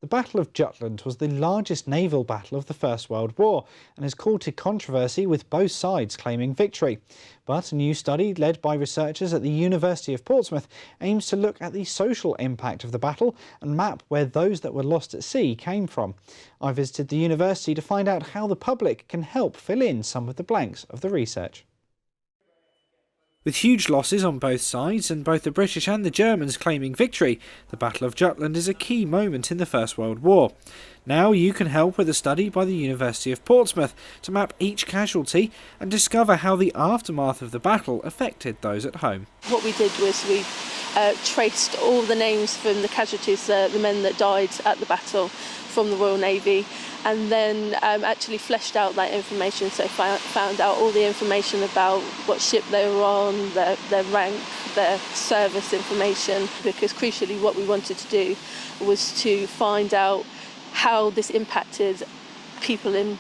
The Battle of Jutland was the largest naval battle of the First World War and has courted controversy, with both sides claiming victory. But a new study led by researchers at the University of Portsmouth aims to look at the social impact of the battle and map where those that were lost at sea came from. I visited the university to find out how the public can help fill in some of the blanks of the research. With huge losses on both sides and both the British and the Germans claiming victory, the Battle of Jutland is a key moment in the First World War. Now you can help with a study by the University of Portsmouth to map each casualty and discover how the aftermath of the battle affected those at home. What we did was we traced all the names from the casualties, the men that died at the battle from the Royal Navy, and then actually fleshed out that information, so found out all the information about what ship they were on, their rank, their service information, because crucially what we wanted to do was to find out how this impacted people in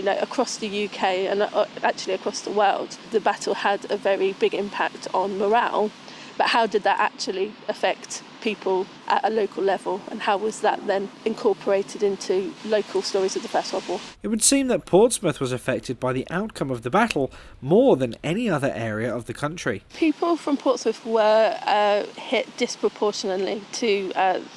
across the UK and actually across the world. The battle had a very big impact on morale, but how did that actually affect people at a local level, and how was that then incorporated into local stories of the First World War? It would seem that Portsmouth was affected by the outcome of the battle more than any other area of the country. People from Portsmouth were hit disproportionately to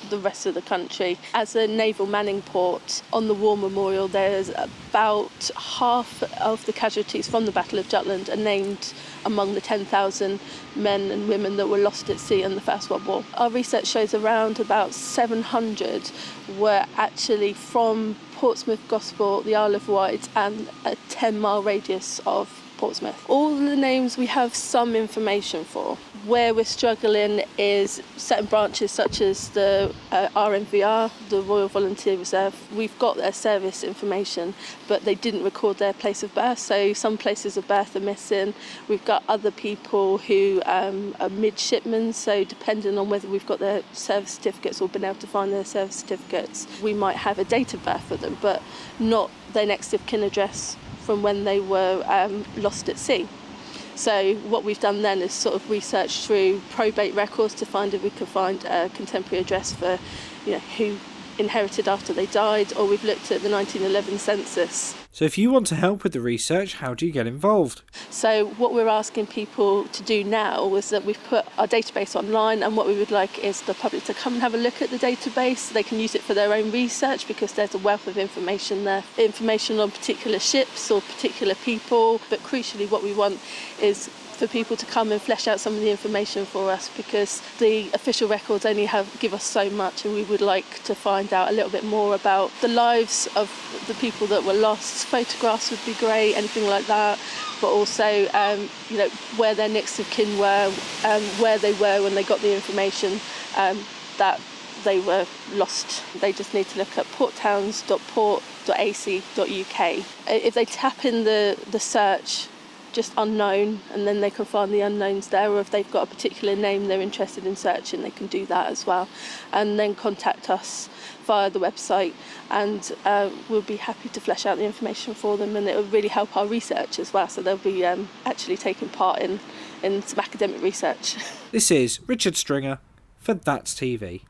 the rest of the country. As a naval manning port, on the War Memorial there's about half of the casualties from the Battle of Jutland are named among the 10,000 men and women that were lost at sea in the First World War. Our research shows around about 700 were actually from Portsmouth, Gosport, the Isle of Wight and a 10-mile radius of Portsmouth. All the names we have some information for. Where we're struggling is certain branches such as the RNVR, the Royal Volunteer Reserve. We've got their service information, but they didn't record their place of birth, so some places of birth are missing. We've got other people who are midshipmen, so depending on whether we've got their service certificates or been able to find their service certificates, we might have a date of birth for them, but not their next of kin address from when they were lost at sea. So what we've done then is sort of research through probate records to find if we can find a contemporary address for who inherited after they died, or we've looked at the 1911 census. So if you want to help with the research, how do you get involved? So what we're asking people to do now is that we've put our database online, and what we would like is the public to come and have a look at the database. They can use it for their own research because there's a wealth of information there. Information on particular ships or particular people, but crucially what we want is for people to come and flesh out some of the information for us, because the official records only give us so much, and we would like to find out a little bit more about the lives of the people that were lost. Photographs would be great, anything like that, but also where their next of kin were, where they were when they got the information that they were lost. They just need to look at porttowns.port.ac.uk. If they tap in the search just unknown, and then they can find the unknowns there, or if they've got a particular name they're interested in searching, they can do that as well, and then contact us via the website, and we'll be happy to flesh out the information for them, and it will really help our research as well, so they'll be actually taking part in some academic research. This is Richard Stringer for That's TV.